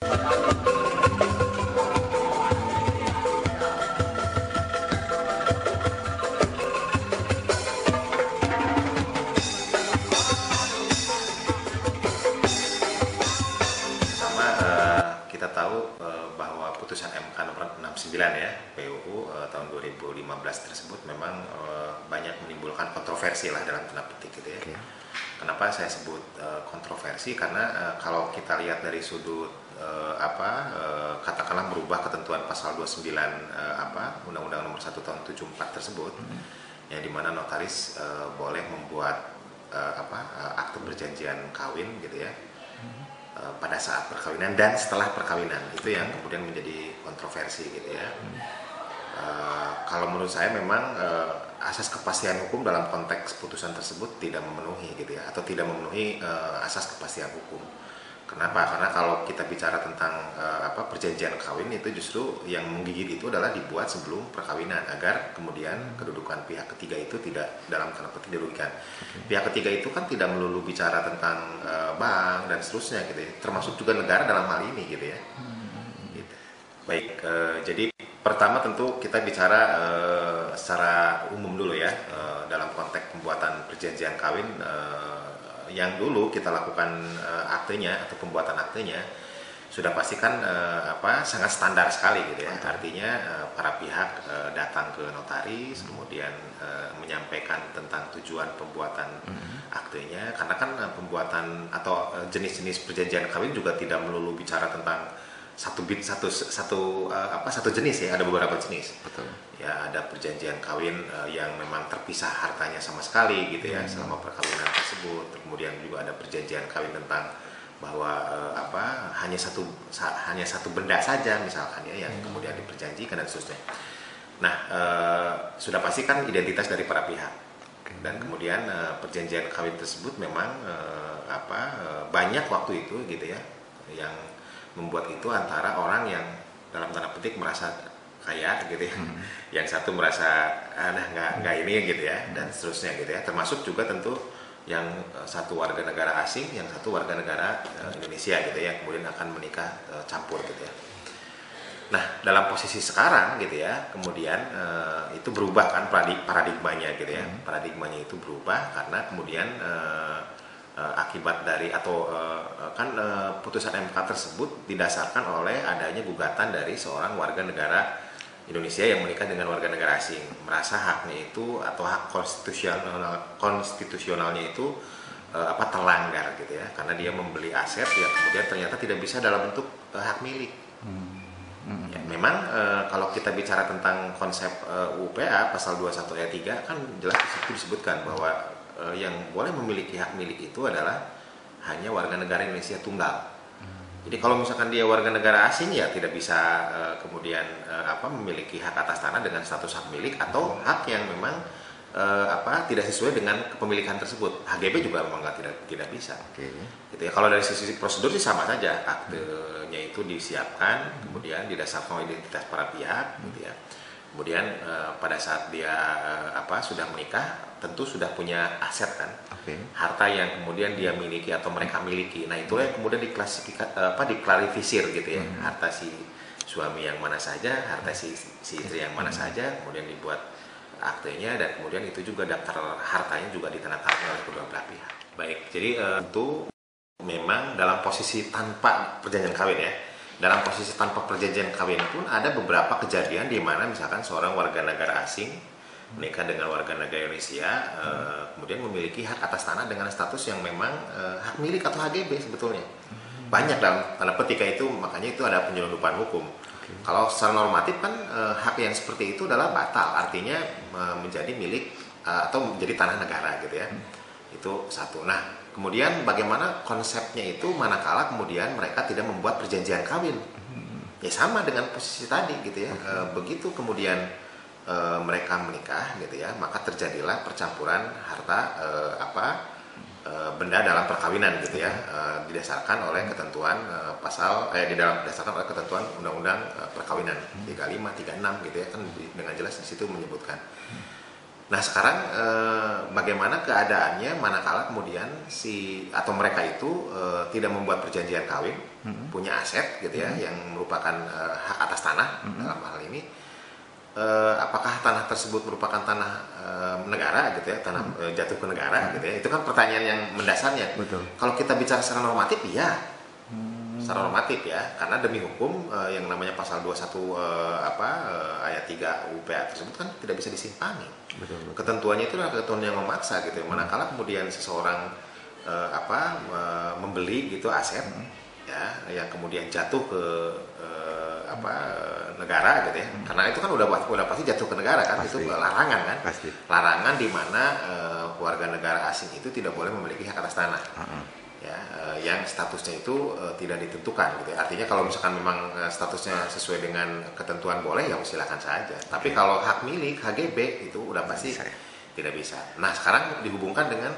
Pertama, kita tahu bahwa putusan MK nomor 69 ya PUU tahun 2015 tersebut memang banyak menimbulkan kontroversi lah dalam tanda petik gitu ya. Kenapa saya sebut kontroversi? Karena kalau kita lihat dari sudut katakanlah merubah ketentuan pasal 29 Undang-Undang nomor 1 tahun 74 tersebut, ya di mana notaris boleh membuat akte perjanjian kawin gitu ya pada saat perkawinan dan setelah perkawinan, itu yang kemudian menjadi kontroversi gitu ya. Kalau menurut saya memang asas kepastian hukum dalam konteks putusan tersebut tidak memenuhi gitu ya, atau tidak memenuhi asas kepastian hukum. Kenapa? Karena kalau kita bicara tentang perjanjian kawin, itu justru yang menggigit itu adalah dibuat sebelum perkawinan agar kemudian kedudukan pihak ketiga itu tidak dalam tanda petik dirugikan. Pihak ketiga itu kan tidak melulu bicara tentang bank dan seterusnya gitu ya, termasuk juga negara dalam hal ini gitu ya. Gitu. Baik, jadi pertama tentu kita bicara secara umum dulu ya, dalam konteks pembuatan perjanjian kawin. Yang dulu kita lakukan aktenya atau pembuatan aktenya sudah pasti kan sangat standar sekali gitu ya. Artinya para pihak datang ke notaris, kemudian menyampaikan tentang tujuan pembuatan aktenya, karena kan pembuatan atau jenis-jenis perjanjian kawin juga tidak melulu bicara tentang satu jenis ya, ada beberapa jenis. Betul. Ya, ada perjanjian kawin yang memang terpisah hartanya sama sekali gitu ya selama perkawinan tersebut. Kemudian juga ada perjanjian kawin tentang bahwa hanya satu benda saja misalkan ya yang kemudian diperjanjikan dan seterusnya. Nah, sudah pasti kan identitas dari para pihak. Dan kemudian perjanjian kawin tersebut memang banyak waktu itu gitu ya yang membuat itu antara orang yang dalam tanda petik merasa kaya gitu ya, yang satu merasa nggak ini gitu ya, dan seterusnya gitu ya. Termasuk juga tentu yang satu warga negara asing, yang satu warga negara Indonesia gitu ya, kemudian akan menikah campur gitu ya. Nah, dalam posisi sekarang gitu ya, kemudian itu berubah kan paradigmanya gitu ya, paradigmanya itu berubah karena kemudian akibat dari putusan MK tersebut didasarkan oleh adanya gugatan dari seorang warga negara Indonesia yang menikah dengan warga negara asing, merasa haknya itu atau hak konstitusionalnya itu terlanggar gitu ya, karena dia membeli aset yang kemudian ternyata tidak bisa dalam bentuk hak milik. Ya, memang kalau kita bicara tentang konsep UPA pasal 21 ayat 3 kan jelas di situ disebutkan bahwa yang boleh memiliki hak milik itu adalah hanya warga negara Indonesia tunggal. Jadi kalau misalkan dia warga negara asing ya tidak bisa kemudian memiliki hak atas tanah dengan status hak milik atau hak yang memang tidak sesuai dengan kepemilikan tersebut. HGB juga memang tidak bisa. Gitu ya. Kalau dari sisi prosedur sih sama saja, aktenya itu disiapkan, kemudian didasarkan oleh identitas para pihak, gitu ya. Kemudian pada saat dia sudah menikah, tentu sudah punya aset kan, harta yang kemudian dia miliki atau mereka miliki. Nah itulah yang kemudian diklarifikasir gitu ya, harta si suami yang mana saja, harta si istri yang mana saja, kemudian dibuat aktenya dan kemudian itu juga daftar hartanya juga ditandatangani oleh kedua belah pihak. Baik, jadi itu memang dalam posisi tanpa perjanjian kawin ya. Dalam posisi tanpa perjanjian kawin pun ada beberapa kejadian di mana misalkan seorang warga negara asing menikah dengan warga negara Indonesia, kemudian memiliki hak atas tanah dengan status yang memang hak milik atau HGB sebetulnya. Banyak dalam tanda petik itu, makanya itu ada penyelundupan hukum. Kalau secara normatif kan hak yang seperti itu adalah batal, artinya menjadi milik atau menjadi tanah negara gitu ya. Itu satu. Nah, kemudian bagaimana konsepnya itu manakala kemudian mereka tidak membuat perjanjian kawin? Ya sama dengan posisi tadi gitu ya. Begitu kemudian mereka menikah gitu ya, maka terjadilah percampuran harta benda dalam perkawinan gitu ya, didasarkan oleh ketentuan didasarkan oleh ketentuan Undang-Undang Perkawinan 35, 36 gitu ya, kan dengan jelas di situ menyebutkan. Nah sekarang bagaimana keadaannya manakala kemudian atau mereka itu tidak membuat perjanjian kawin, punya aset gitu ya, yang merupakan hak atas tanah dalam hal ini, apakah tanah tersebut merupakan tanah negara gitu ya, tanah jatuh ke negara gitu ya, itu kan pertanyaan yang mendasarnya. Betul. Kalau kita bicara secara normatif, iya. Secara normatif ya, karena demi hukum yang namanya pasal 21 ayat 3 UPA tersebut kan tidak bisa disimpangi. Betul. Ketentuannya itu adalah ketentuan yang memaksa gitu. Manakala kemudian seseorang membeli gitu aset ya, yang kemudian jatuh ke negara gitu ya. Karena itu kan udah pasti jatuh ke negara kan, Pasti. itu larangan kan. Pasti. Larangan di mana warga negara asing itu tidak boleh memiliki hak atas tanah. Ya, yang statusnya itu tidak ditentukan gitu ya. Artinya kalau misalkan memang statusnya sesuai dengan ketentuan boleh, ya silakan saja. Tapi kalau hak milik HGB itu udah pasti tidak bisa. Nah sekarang dihubungkan dengan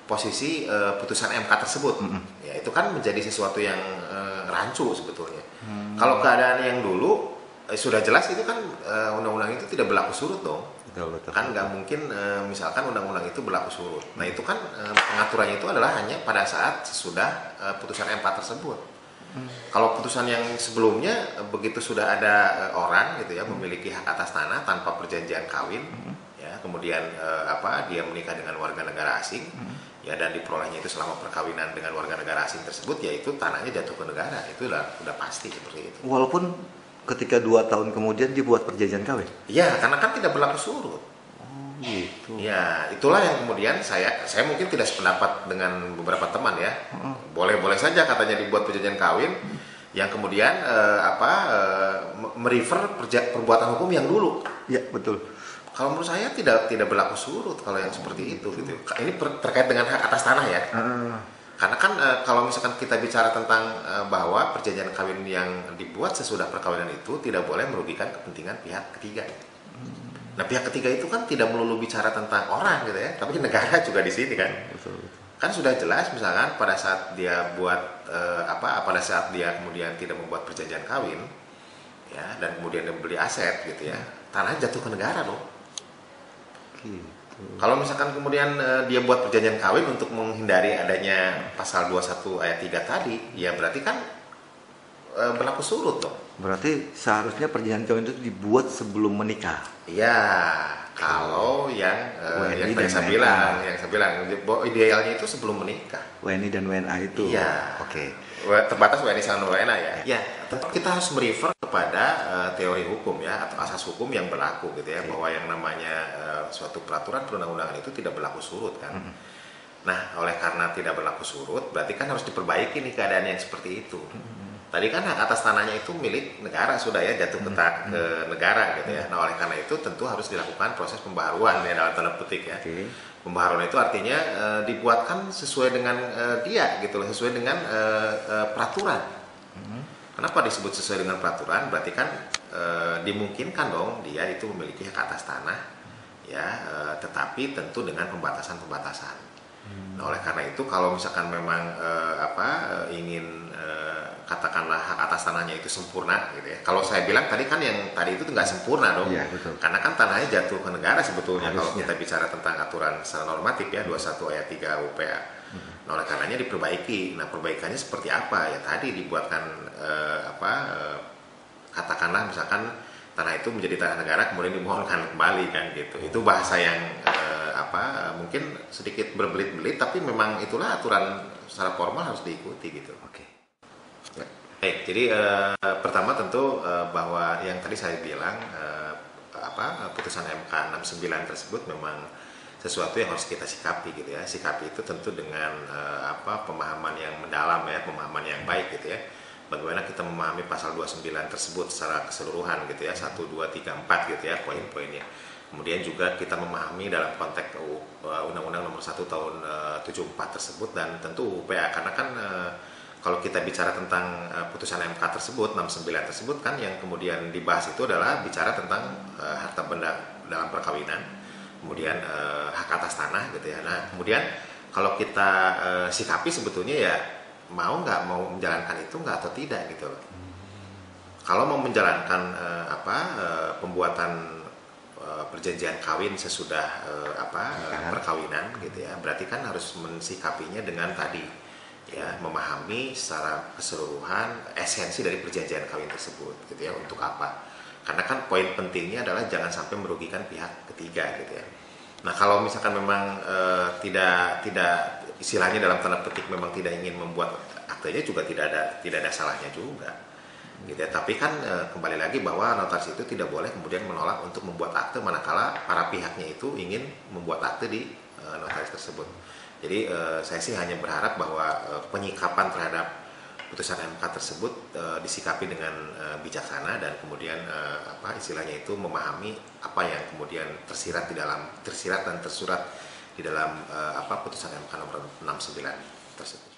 posisi putusan MK tersebut, ya itu kan menjadi sesuatu yang rancu sebetulnya. Kalau keadaan yang dulu sudah jelas itu kan undang-undang itu tidak berlaku surut dong. Betul. Kan nggak mungkin misalkan undang-undang itu berlaku surut. Nah itu kan pengaturannya itu adalah hanya pada saat sesudah putusan M4 tersebut. Kalau putusan yang sebelumnya begitu sudah ada orang gitu ya memiliki hak atas tanah tanpa perjanjian kawin, ya kemudian dia menikah dengan warga negara asing, ya dan diperolehnya itu selama perkawinan dengan warga negara asing tersebut, yaitu tanahnya jatuh ke negara, itu udah pasti seperti itu. Walaupun ketika 2 tahun kemudian dibuat perjanjian kawin. Iya, karena kan tidak berlaku surut. Oh gitu. Ya, itulah yang kemudian saya mungkin tidak sependapat dengan beberapa teman ya. Boleh-boleh saja katanya dibuat perjanjian kawin yang kemudian merefer perbuatan hukum yang dulu. Ya betul. Kalau menurut saya tidak berlaku surut kalau yang seperti itu gitu. Ini terkait dengan hak atas tanah ya. Karena kan kalau misalkan kita bicara tentang bahwa perjanjian kawin yang dibuat sesudah perkawinan itu tidak boleh merugikan kepentingan pihak ketiga. Nah pihak ketiga itu kan tidak melulu bicara tentang orang gitu ya, tapi negara juga di sini kan. Betul. Kan sudah jelas misalkan pada saat dia buat pada saat dia kemudian tidak membuat perjanjian kawin, ya dan kemudian dia beli aset gitu ya, tanahnya jatuh ke negara dong. Gitu. Kalau misalkan kemudian dia buat perjanjian kawin untuk menghindari adanya pasal 21 ayat 3 tadi, ya berarti kan berlaku surut dong. Berarti seharusnya perjanjian kawin itu dibuat sebelum menikah. Iya, kalau yang WNI tadi dan saya bilang, bahwa idealnya itu sebelum menikah. WNI dan WNA itu. Iya. Oke. Terbatas WNI sama WNA ya. Ya, tetap kita harus merefer kepada teori hukum ya atau asas hukum yang berlaku gitu ya, bahwa yang namanya suatu peraturan perundang-undangan itu tidak berlaku surut kan. Nah, oleh karena tidak berlaku surut, berarti kan harus diperbaiki nih keadaan yang seperti itu. Tadi kan hak atas tanahnya itu milik negara sudah ya, jatuh ke negara gitu ya. Nah oleh karena itu tentu harus dilakukan proses pembaharuan ya dalam tanda petik ya. Pembaharuan itu artinya dibuatkan sesuai dengan dia gitu loh, sesuai dengan peraturan. Kenapa disebut sesuai dengan peraturan? Berarti kan dimungkinkan dong dia itu memiliki hak atas tanah ya, tetapi tentu dengan pembatasan-pembatasan. Nah oleh karena itu kalau misalkan memang ingin katakanlah hak atas tanahnya itu sempurna gitu ya. Kalau saya bilang tadi kan yang tadi itu nggak sempurna dong. Iya, betul. Karena kan tanahnya jatuh ke negara sebetulnya. Harusnya. Kalau kita bicara tentang aturan secara normatif ya 21 ayat 3 UPA. Nah oleh karenanya diperbaiki. Nah perbaikannya seperti apa? Ya tadi dibuatkan katakanlah misalkan tanah itu menjadi tanah negara kemudian dimohonkan kembali kan gitu. Itu bahasa yang mungkin sedikit berbelit-belit tapi memang itulah aturan secara formal harus diikuti gitu. Oke. Baik, jadi pertama tentu bahwa yang tadi saya bilang putusan MK 69 tersebut memang sesuatu yang harus kita sikapi gitu ya. Sikapi itu tentu dengan pemahaman yang mendalam ya, pemahaman yang baik gitu ya. Bagaimana kita memahami pasal 29 tersebut secara keseluruhan gitu ya, 1, 2, 3, 4 gitu ya poin-poinnya. Kemudian juga kita memahami dalam konteks Undang-Undang Nomor 1 Tahun 74 tersebut dan tentu UPA karena kan kalau kita bicara tentang putusan MK tersebut 69 tersebut kan yang kemudian dibahas itu adalah bicara tentang harta benda dalam perkawinan, kemudian hak atas tanah gitu ya. Nah kemudian kalau kita sikapi sebetulnya ya mau menjalankan itu nggak atau tidak gitu. Kalau mau menjalankan pembuatan perjanjian kawin sesudah perkawinan gitu ya, berarti kan harus mensikapinya dengan tadi ya, memahami secara keseluruhan esensi dari perjanjian kawin tersebut gitu ya, untuk apa. Karena kan poin pentingnya adalah jangan sampai merugikan pihak ketiga gitu ya. Nah, kalau misalkan memang tidak istilahnya dalam tanda petik memang tidak ingin membuat aktenya, juga tidak ada salahnya juga gitu ya. Tapi kan kembali lagi bahwa notaris itu tidak boleh kemudian menolak untuk membuat akte manakala para pihaknya itu ingin membuat akte di notaris tersebut. Jadi saya sih hanya berharap bahwa penyikapan terhadap putusan MK tersebut disikapi dengan bijaksana, dan kemudian istilahnya itu memahami apa yang kemudian tersirat dan tersurat di dalam putusan MK nomor 69 tersebut.